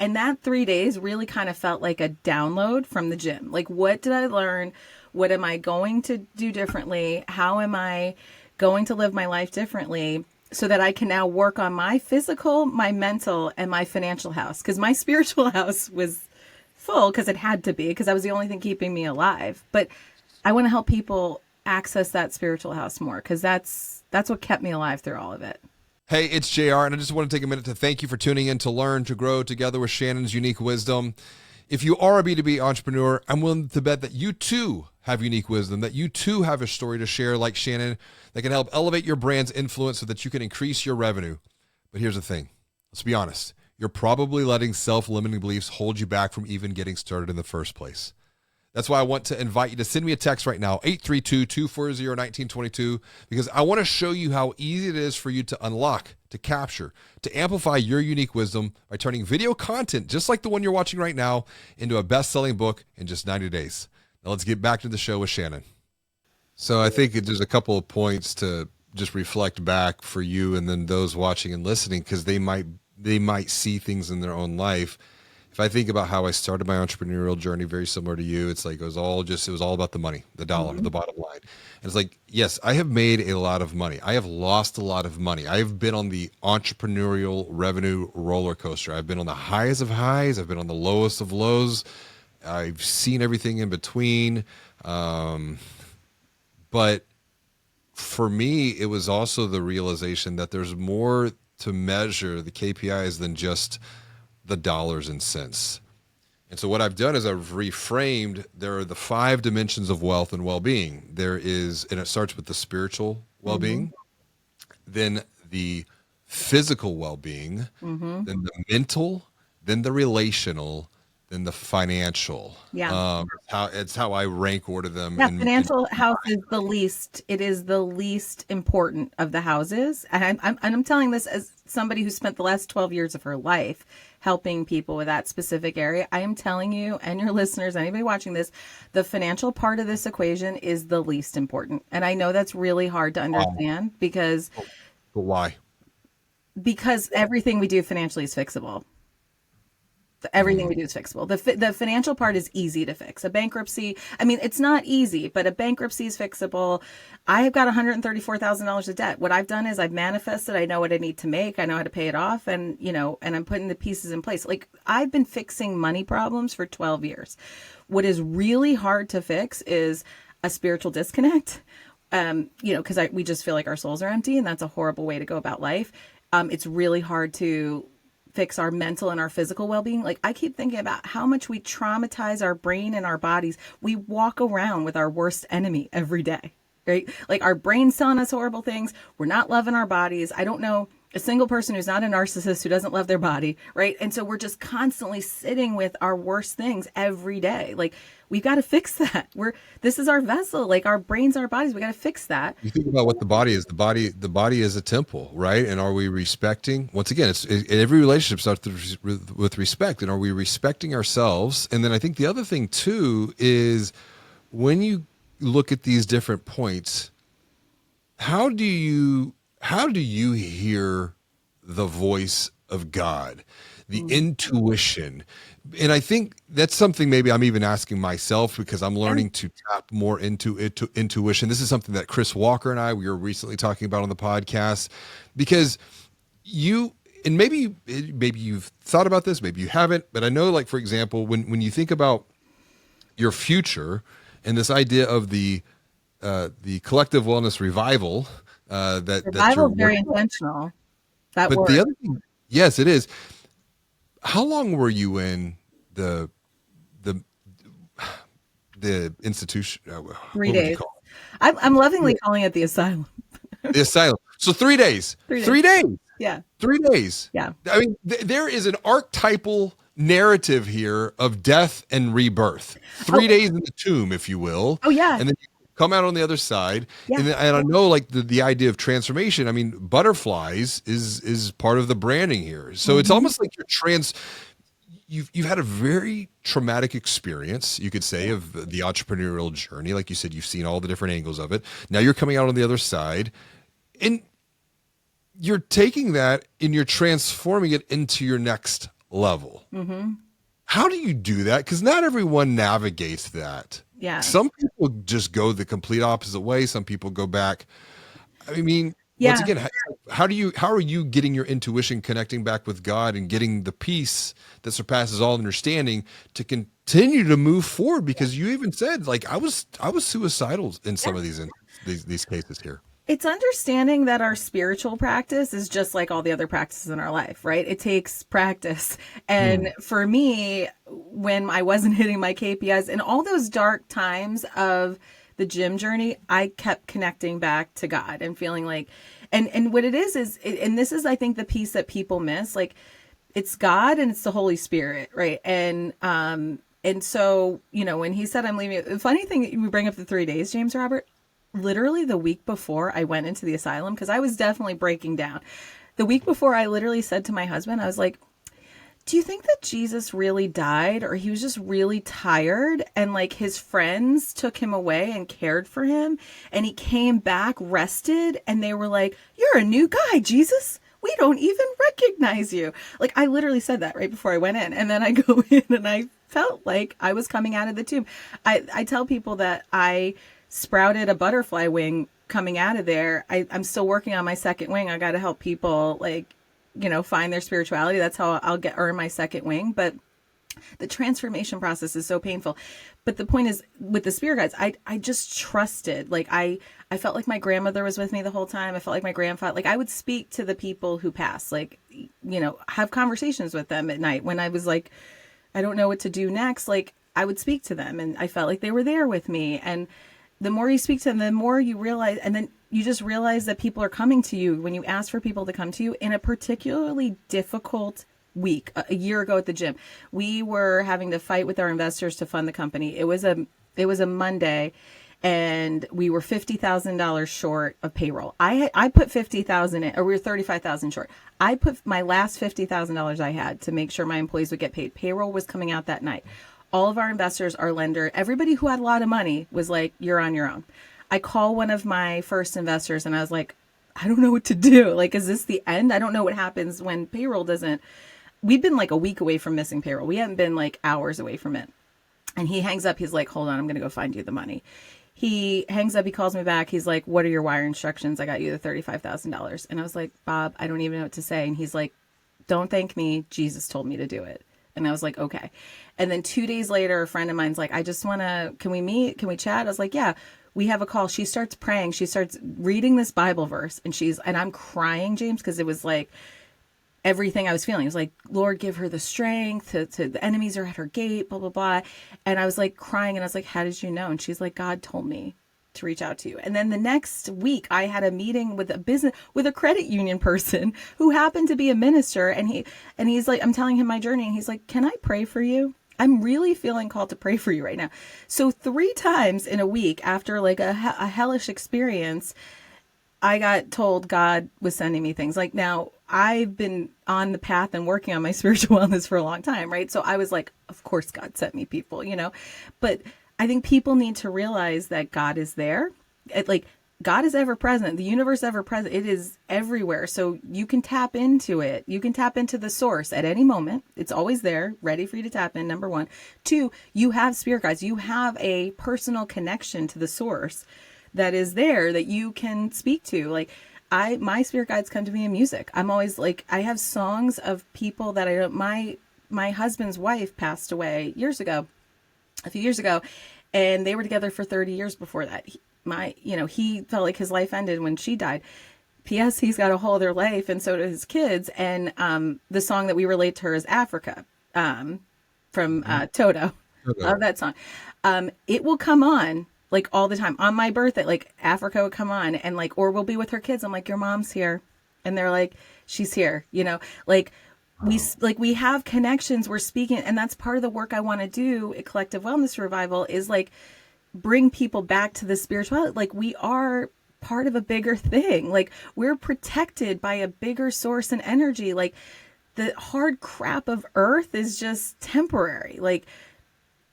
Speaker 2: and that 3 days really kind of felt like a download from the gym. Like, what did I learn? What am I going to do differently? How am I going to live my life differently so that I can now work on my physical, my mental, and my financial house?" Because my spiritual house was full because it had to be, because that was the only thing keeping me alive. But I want to help people access that spiritual house more, because that's what kept me alive through all of it.
Speaker 1: Hey, it's JR, and I just want to take a minute to thank you for tuning in to learn, to grow together with Shannon's unique wisdom. If you are a B2B entrepreneur, I'm willing to bet that you too have unique wisdom, that you too have a story to share like Shannon that can help elevate your brand's influence so that you can increase your revenue. But here's the thing. Let's be honest. You're probably letting self-limiting beliefs hold you back from even getting started in the first place. That's why I want to invite you to send me a text right now, 832-240-1922, because I want to show you how easy it is for you to unlock, to capture, to amplify your unique wisdom by turning video content, just like the one you're watching right now, into a best-selling book in just 90 days. Now let's get back to the show with Shannon. So I think there's a couple of points to just reflect back for you and then those watching and listening, because they might see things in their own life. If I think about how I started my entrepreneurial journey, very similar to you, it's like it was all about the money, the dollar, the bottom line. And it's like, yes, I have made a lot of money. I have lost a lot of money. I have been on the entrepreneurial revenue roller coaster. I've been on the highest of highs. I've been on the lowest of lows. I've seen everything in between. But for me, it was also the realization that there's more to measure the KPIs than just the dollars and cents. And so what I've done is I've reframed, there are the 5 dimensions of wealth and well-being. There is, and it starts with the spiritual well-being, then the physical well-being, then the mental, then the relational, then the financial.
Speaker 2: Yeah.
Speaker 1: It's how I rank order them.
Speaker 2: Yeah, financial house is the least. It is the least important of the houses, and I'm telling this as somebody who spent the last 12 years of her life helping people with that specific area. I am telling you, and your listeners, anybody watching this, the financial part of this equation is the least important. And I know that's really hard to understand because
Speaker 1: why?
Speaker 2: Because everything we do financially is fixable. Everything we do is fixable. The financial part is easy to fix. A bankruptcy, I mean, it's not easy, but a bankruptcy is fixable. I have got $134,000 of debt. What I've done is I've manifested. I know what I need to make. I know how to pay it off. And, and I'm putting the pieces in place. Like, I've been fixing money problems for 12 years. What is really hard to fix is a spiritual disconnect. Because we just feel like our souls are empty, and that's a horrible way to go about life. It's really hard to fix our mental and our physical well-being. Like, I keep thinking about how much we traumatize our brain and our bodies. We walk around with our worst enemy every day, right? Like, our brain's telling us horrible things. We're not loving our bodies. I don't know a single person who's not a narcissist who doesn't love their body, right? And so we're just constantly sitting with our worst things every day. Like, we've got to fix that. This is our vessel, like our brains, our bodies. We got to fix that.
Speaker 1: You think about what the body is. The body is a temple, right? And are we respecting? Once again, every relationship starts with respect. And are we respecting ourselves? And then I think the other thing too is when you look at these different points, how do you hear the voice of God, the intuition? And I think that's something maybe I'm even asking myself, because I'm learning to tap more into intuition. This is something that Chris Walker and we were recently talking about on the podcast, because and maybe you've thought about this, maybe you haven't, but I know, like, for example, when you think about your future and this idea of the collective wellness revival,
Speaker 2: Revival is very intentional. But
Speaker 1: the other thing, yes, it is. How long were you in the institution?
Speaker 2: 3 days. I'm lovingly calling it the asylum.
Speaker 1: The asylum. So 3 days. 3 days.
Speaker 2: Yeah.
Speaker 1: 3 days.
Speaker 2: Yeah.
Speaker 1: I mean, there is an archetypal narrative here of death and rebirth. 3 days in the tomb, if you will.
Speaker 2: Oh, yeah.
Speaker 1: And then you come out on the other side.
Speaker 2: Yeah.
Speaker 1: And I know like the idea of transformation, I mean, butterflies is part of the branding here. So it's almost like you've had a very traumatic experience, you could say, of the entrepreneurial journey. Like you said, you've seen all the different angles of it. Now you're coming out on the other side, and you're taking that and you're transforming it into your next level. How do you do that? Because not everyone navigates that.
Speaker 2: Yeah.
Speaker 1: Some people just go the complete opposite way. Some people go back. I mean,
Speaker 2: Yeah.
Speaker 1: once again, how are you getting your intuition connecting back with God and getting the peace that surpasses all understanding to continue to move forward? Because you even said, like, I was suicidal in some of these cases here.
Speaker 2: It's understanding that our spiritual practice is just like all the other practices in our life, right? It takes practice. And for me, when I wasn't hitting my KPIs in all those dark times of the gym journey, I kept connecting back to God and feeling like, and what it is, and this is, I think, the piece that people miss, like, it's God and it's the Holy Spirit, right? And so, you know, when he said, I'm leaving, the funny thing, you bring up the 3 days, James Robert, literally the week before I went into the asylum, because I was definitely breaking down. The week before, I literally said to my husband, I was like, do you think that Jesus really died, or he was just really tired and like his friends took him away and cared for him and he came back rested and they were like, you're a new guy, Jesus. We don't even recognize you. Like, I literally said that right before I went in, and then I go in and I felt like I was coming out of the tomb. I tell people that I sprouted a butterfly wing coming out of there. I'm still working on my second wing. I got to help people, like, you know, find their spirituality. That's how I'll earn my second wing. But the transformation process is so painful. But the point is, with the spirit guides, I just trusted. Like, I felt like my grandmother was with me the whole time. I felt like my grandfather. Like, I would speak to the people who passed, like, you know, have conversations with them at night when I was like, I don't know what to do next. Like, I would speak to them and I felt like they were there with me. And the more you speak to them, the more you realize, and then you just realize that people are coming to you when you ask for people to come to you in a particularly difficult week. A year ago at the gym, we were having to fight with our investors to fund the company. It was a Monday, and we were $50,000 short of payroll. I put $50,000 in, or we were $35,000 short. I put my last $50,000 I had to make sure my employees would get paid. Payroll was coming out that night. All of our investors, our lender, everybody who had a lot of money was like, you're on your own. I call one of my first investors and I was like, I don't know what to do. Like, is this the end? I don't know what happens when payroll doesn't. We've been like a week away from missing payroll. We haven't been like hours away from it. And he hangs up. He's like, hold on, I'm going to go find you the money. He hangs up. He calls me back. He's like, what are your wire instructions? I got you the $35,000. And I was like, Bob, I don't even know what to say. And he's like, don't thank me. Jesus told me to do it. And I was like, okay. And then 2 days later, a friend of mine's like, I just want to, can we meet? Can we chat? I was like, yeah, we have a call. She starts praying. She starts reading this Bible verse, and I'm crying, James, because it was like everything I was feeling. It was like, Lord, give her the strength to the enemies are at her gate, blah, blah, blah. And I was like crying, and I was like, how did you know? And she's like, God told me to reach out to you. And then the next week I had a meeting with a credit union person who happened to be a minister. And he's like, I'm telling him my journey. And he's like, can I pray for you? I'm really feeling called to pray for you right now. So 3 times in a week after like a hellish experience, I got told God was sending me things. Like, now I've been on the path and working on my spiritual wellness for a long time, right? So I was like, of course God sent me people, you know, but I think people need to realize that God is there. Like, God is ever present. The universe is ever present. It is everywhere. So you can tap into it. You can tap into the source at any moment. It's always there, ready for you to tap in, number 1. 2, you have spirit guides. You have a personal connection to the source that is there that you can speak to. Like, my spirit guides come to me in music. I'm always like, I have songs of people that I don't, my husband's wife passed away a few years ago, and they were together for 30 years before that. He felt like his life ended when she died. P.S. He's got a whole other life, and so do his kids. And the song that we relate to her is Africa, from Toto. Love that song. It will come on like all the time on my birthday. Like, Africa would come on, and like, or we'll be with her kids. I'm like, your mom's here, and they're like, she's here. You know, like. We have connections, we're speaking, and that's part of the work I want to do at Collective Wellness Revival is like bring people back to the spirituality. Like, we are part of a bigger thing. Like, we're protected by a bigger source and energy. Like, the hard crap of earth is just temporary. Like,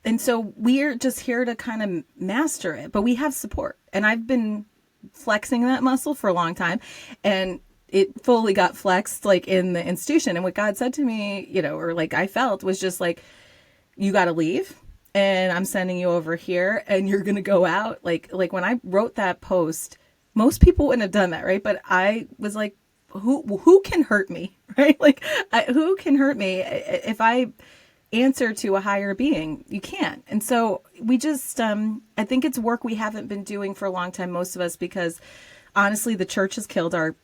Speaker 2: and so we're just here to kind of master it, but we have support. And I've been flexing that muscle for a long time, and it fully got flexed like in the institution. And what God said to me, you know, or like I felt, was just like, you got to leave, and I'm sending you over here, and you're going to go out. Like when I wrote that post, most people wouldn't have done that. Right. But I was like, who can hurt me? Right. Like, who can hurt me if I answer to a higher being? You can't. And so we just, I think it's work we haven't been doing for a long time, most of us, because honestly, the church has killed our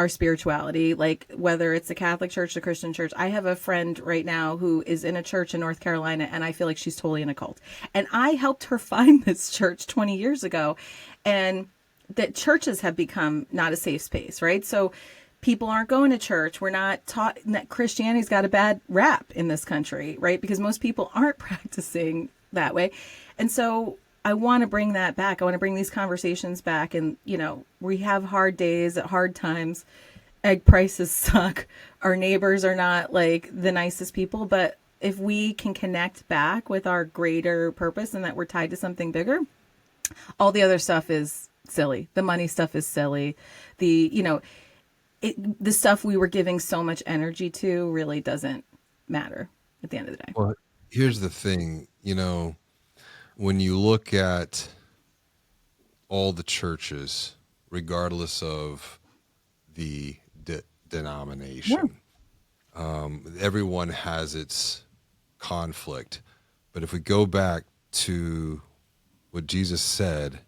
Speaker 2: spirituality. Like, whether it's the Catholic Church, the Christian church. I have a friend right now who is in a church in North Carolina, and I feel like she's totally in a cult. And I helped her find this church 20 years ago. And that churches have become not a safe space, right? So people aren't going to church. We're not taught that Christianity's got a bad rap in this country, right? Because most people aren't practicing that way. And so I want to bring that back. I want to bring these conversations back. And, you know, we have hard days, hard times. Egg prices suck. Our neighbors are not like the nicest people. But if we can connect back with our greater purpose and that we're tied to something bigger, all the other stuff is silly. The money stuff is silly. The stuff we were giving so much energy to really doesn't matter at the end of the day.
Speaker 1: Well, here's the thing, you know, when you look at all the churches, regardless of the denomination, everyone has its conflict. But if we go back to what Jesus said, he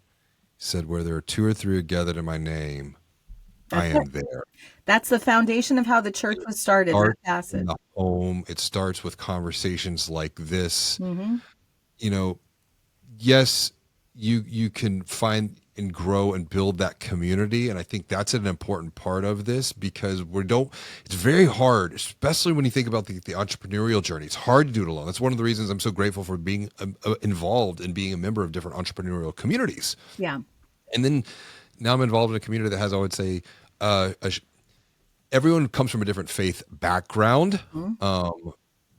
Speaker 1: said, where there are two or three are gathered in my name, I am there.
Speaker 2: That's the foundation of how the church was started. That passage.
Speaker 1: In the home, it starts with conversations like this.
Speaker 2: Mm-hmm.
Speaker 1: You know, yes, you can find and grow and build that community, and I think that's an important part of this, because it's very hard, especially when you think about the entrepreneurial journey. It's hard to do it alone. That's one of the reasons I'm so grateful for being involved and being a member of different entrepreneurial communities.
Speaker 2: Yeah.
Speaker 1: And then now I'm involved in a community that has, I would say, everyone comes from a different faith background,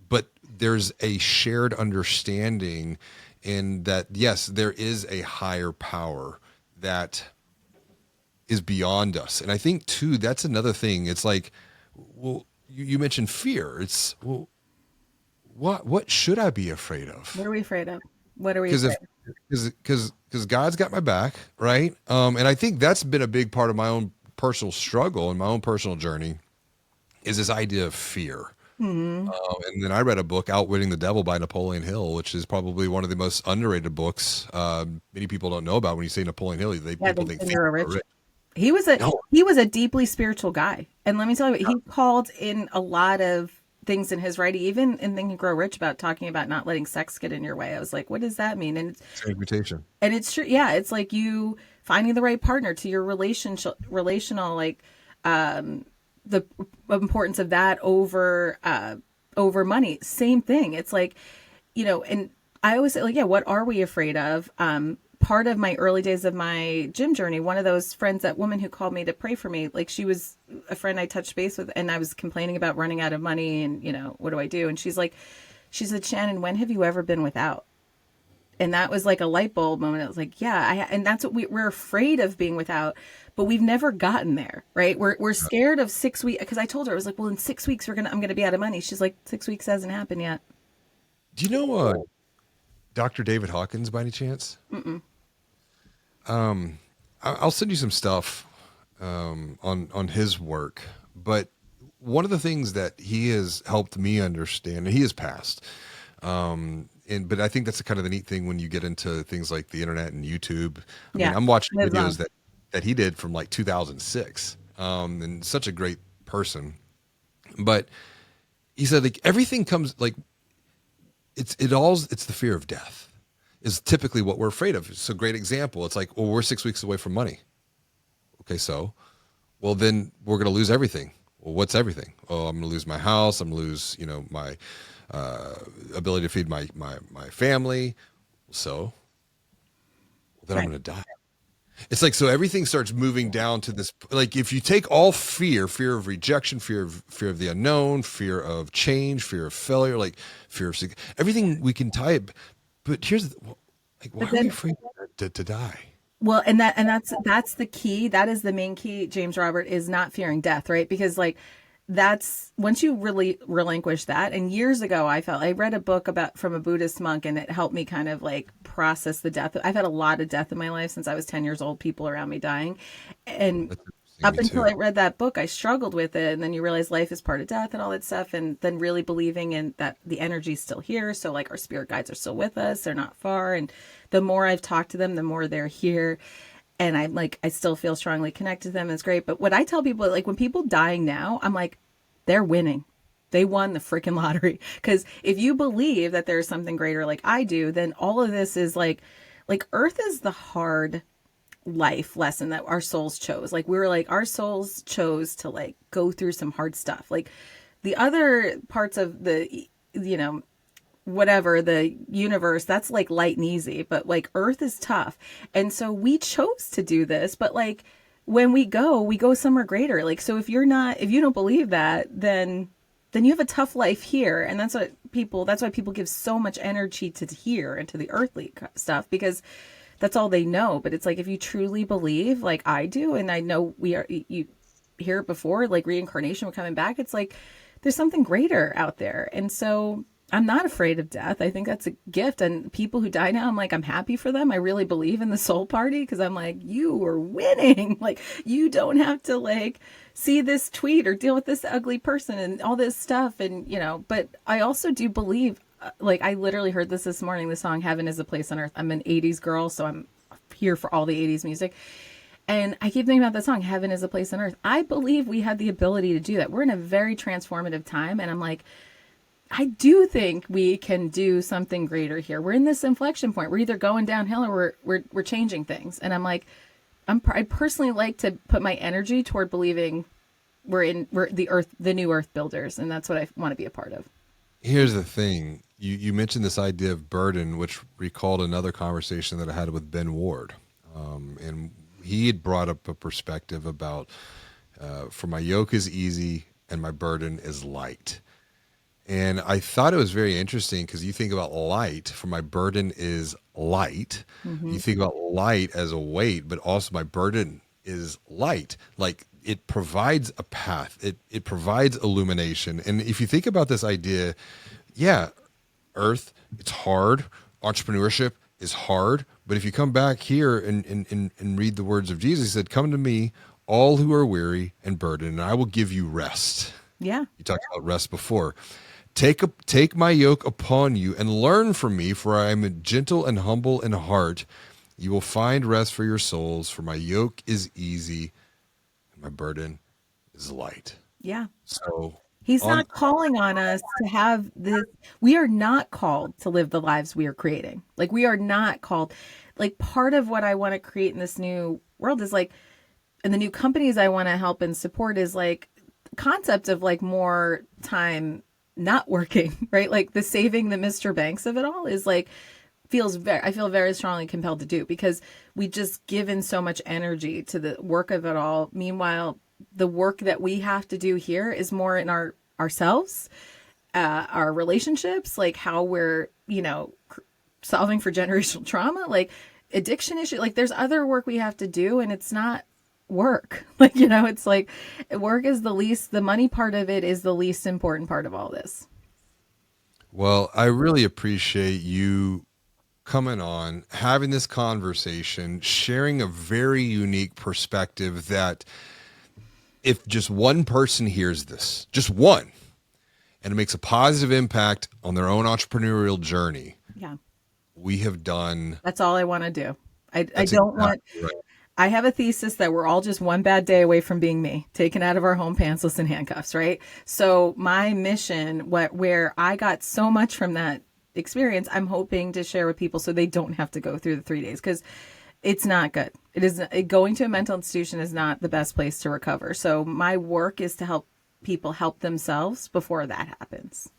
Speaker 1: but there's a shared understanding in that, yes, there is a higher power that is beyond us. And I think, too, that's another thing. It's like, well, you mentioned fear. It's, well, what should I be afraid of?
Speaker 2: What are we afraid of? What are we afraid of?
Speaker 1: Because God's got my back, right? And I think that's been a big part of my own personal struggle and my own personal journey, is this idea of fear. Mm-hmm. And then I read a book, Outwitting the Devil by Napoleon Hill, which is probably one of the most underrated books. Many people don't know about. When you say Napoleon Hill, people think you're rich.
Speaker 2: He was a deeply spiritual guy. And let me tell you, he called in a lot of things in his writing, even in Think and Grow Rich, about talking about not letting sex get in your way. I was like, what does that mean? And it's
Speaker 1: transmutation.
Speaker 2: And it's true. Yeah. It's like you finding the right partner to your relational, like, the importance of that over money. Same thing. It's like, you know, and I always say, like, yeah, what are we afraid of? Part of my early days of my gym journey, one of those friends, that woman who called me to pray for me, like, she was a friend I touched base with, and I was complaining about running out of money and, you know, what do I do? And she said, Shannon, when have you ever been without? And that was like a light bulb moment. I was like, yeah, and that's what we're afraid of, being without, but we've never gotten there, right? We're scared of 6 weeks. Because I told her, I was like, well, in 6 weeks, I'm going to be out of money. She's like, 6 weeks hasn't happened yet.
Speaker 1: Do you know Dr. David Hawkins by any chance?
Speaker 2: Mm-mm.
Speaker 1: I'll send you some stuff on his work. But one of the things that he has helped me understand, and he has passed, but I think that's kind of the neat thing when you get into things like the internet and YouTube. I mean, I'm watching videos that he did from like 2006, and such a great person. But he said, like, everything comes, like, it's the fear of death is typically what we're afraid of. It's a great example. It's like, well, we're 6 weeks away from money. Okay, well, then we're going to lose everything. Well, what's everything? Oh, I'm going to lose my house. I'm going to lose, my ability to feed my family. So then I'm
Speaker 2: Right.
Speaker 1: going to die. It's like, so everything starts moving down to this, like if you take all fear of rejection, fear of the unknown, fear of change, fear of failure, like fear of everything, we can tie it. But here's like, why
Speaker 2: But
Speaker 1: are we
Speaker 2: then,
Speaker 1: afraid to die?
Speaker 2: well, and that's the key. That is the main key, James Robert, is not fearing death, right? Because like that's once you really relinquish that. And years ago, I read a book about from a Buddhist monk, and it helped me kind of like process the death. I've had a lot of death in my life since I was 10 years old. People around me dying, and
Speaker 1: That's interesting.
Speaker 2: up
Speaker 1: Me
Speaker 2: until
Speaker 1: too.
Speaker 2: I read that book, I struggled with it. And then you realize life is part of death and all that stuff. And then really believing in that the energy's still here. So like our spirit guides are still with us. They're not far. And the more I've talked to them, the more they're here. And I'm like, I still feel strongly connected to them. It's great. But what I tell people, like when people dying now, I'm like, they're winning. They won the freaking lottery. Because if you believe that there's something greater like I do, then all of this is like Earth is the hard life lesson that our souls chose. Like we were like our souls chose to like go through some hard stuff. Like the other parts of the whatever the universe, that's like light and easy, but like Earth is tough. And so we chose to do this, but like when we go somewhere greater. Like so if you don't believe that, then you have a tough life here. And that's why people give so much energy to here and to the earthly stuff, because that's all they know. But it's like if you truly believe like I do, and I know you hear it before, like reincarnation, we're coming back, it's like there's something greater out there. And so I'm not afraid of death. I think that's a gift. And people who die now, I'm like, I'm happy for them. I really believe in the soul party, because I'm like, you are winning. Like, you don't have to like see this tweet or deal with this ugly person and all this stuff. And, but I also do believe, like, I literally heard this morning, the song Heaven is a Place on Earth. I'm an 80s girl, so I'm here for all the 80s music. And I keep thinking about that song, Heaven is a Place on Earth. I believe we have the ability to do that. We're in a very transformative time. And I'm like, I do think we can do something greater here. We're in this inflection point. We're either going downhill or we're changing things. And I'm like, I personally like to put my energy toward believing we're the new earth builders. And that's what I want to be a part of.
Speaker 1: Here's the thing. You mentioned this idea of burden, which recalled another conversation that I had with Ben Ward. And he had brought up a perspective about, for my yoke is easy and my burden is light. And I thought it was very interesting because you think about light, for my burden is light.
Speaker 2: Mm-hmm.
Speaker 1: You think about light as a weight, but also my burden is light. Like it provides a path. It provides illumination. And if you think about this idea, yeah, Earth, it's hard. Entrepreneurship is hard. But if you come back here and read the words of Jesus, he said, come to me, all who are weary and burdened, and I will give you rest.
Speaker 2: Yeah.
Speaker 1: You talked about rest before. Take my yoke upon you and learn from me, for I am gentle and humble in heart. You will find rest for your souls, for my yoke is easy and my burden is light.
Speaker 2: Yeah.
Speaker 1: So
Speaker 2: He's not calling on us to have this. We are not called to live the lives we are creating. Like we are not called, like part of what I want to create in this new world is like, and the new companies I want to help and support is like concept of like more time not working, right? Like the saving the Mr. Banks of it all is like, I feel very strongly compelled to do, because we just given so much energy to the work of it all. Meanwhile, the work that we have to do here is more in ourselves, our relationships, like how we're, solving for generational trauma, like addiction issue. Like there's other work we have to do, and it's not work. Like, it's like work is the money part of it is the least important part of all this.
Speaker 1: Well, I really appreciate you coming on, having this conversation, sharing a very unique perspective that if just one person hears this, just one, and it makes a positive impact on their own entrepreneurial journey,
Speaker 2: Yeah.
Speaker 1: we have done.
Speaker 2: That's all I want to do. I don't
Speaker 1: Exactly
Speaker 2: want,
Speaker 1: right.
Speaker 2: I have a thesis that we're all just one bad day away from being me, taken out of our home pantsless and handcuffs, right? So my mission, where I got so much from that experience, I'm hoping to share with people so they don't have to go through the 3 days, because it's not good. Going to a mental institution is not the best place to recover. So my work is to help people help themselves before that happens.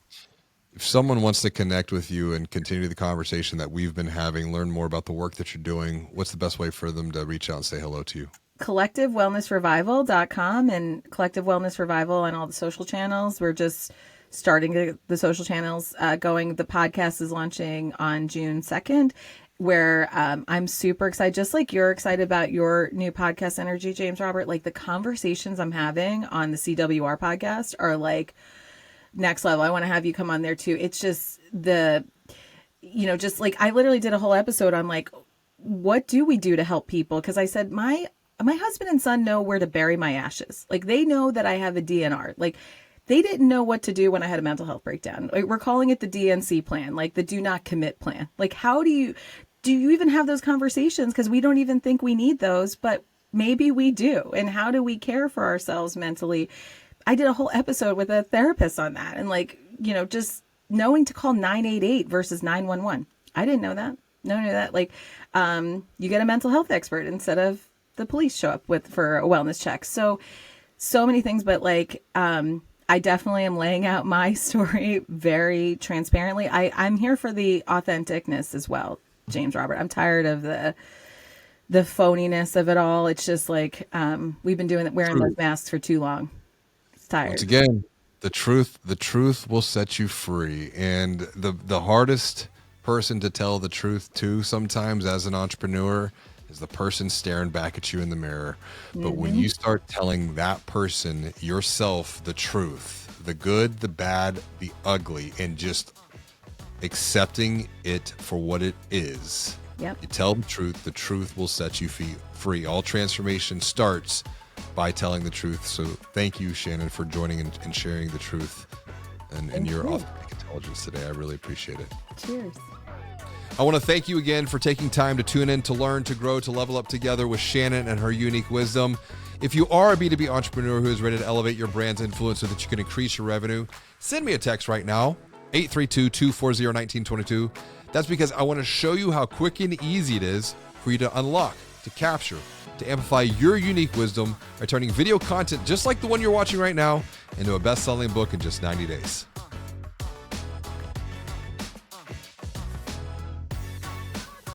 Speaker 1: If someone wants to connect with you and continue the conversation that we've been having, learn more about the work that you're doing, what's the best way for them to reach out and say hello to you?
Speaker 2: CollectiveWellnessRevival.com and Collective Wellness Revival on all the social channels. We're just starting the social channels going. The podcast is launching on June 2nd, where I'm super excited, just like you're excited about your new podcast energy, James Robert. Like the conversations I'm having on the CWR podcast are like next level. I want to have you come on there too. It's just just like I literally did a whole episode on like, what do we do to help people? Because I said my husband and son know where to bury my ashes. Like they know that I have a DNR. Like they didn't know what to do when I had a mental health breakdown. Like, we're calling it the DNC plan, like the do not commit plan. Like how do you even have those conversations? Because we don't even think we need those, but maybe we do. And how do we care for ourselves mentally? I did a whole episode with a therapist on that. And like, just knowing to call 988 versus 911. I didn't know that. No one knew that. Like, you get a mental health expert instead of the police show up for a wellness check. So many things, but like, I definitely am laying out my story very transparently. I'm here for the authenticness as well, James Robert. I'm tired of the phoniness of it all. It's just like, we've been wearing those masks for too long. It's tired.
Speaker 1: Once again, the truth will set you free. And the hardest person to tell the truth to sometimes as an entrepreneur is the person staring back at you in the mirror. But when you start telling that person yourself the truth, the good, the bad, the ugly, and just accepting it for what it is,
Speaker 2: yep.
Speaker 1: You tell the truth will set you free. All transformation starts by telling the truth. So thank you, Shannon, for joining and sharing the truth and your authentic intelligence today. I really appreciate it.
Speaker 2: Cheers.
Speaker 1: I want to thank you again for taking time to tune in, to learn, to grow, to level up together with Shannon and her unique wisdom. If you are a B2B entrepreneur who is ready to elevate your brand's influence so that you can increase your revenue, send me a text right now, 832-240-1922. That's because I want to show you how quick and easy it is for you to unlock, to capture, to amplify your unique wisdom by turning video content just like the one you're watching right now into a best-selling book in just 90 days.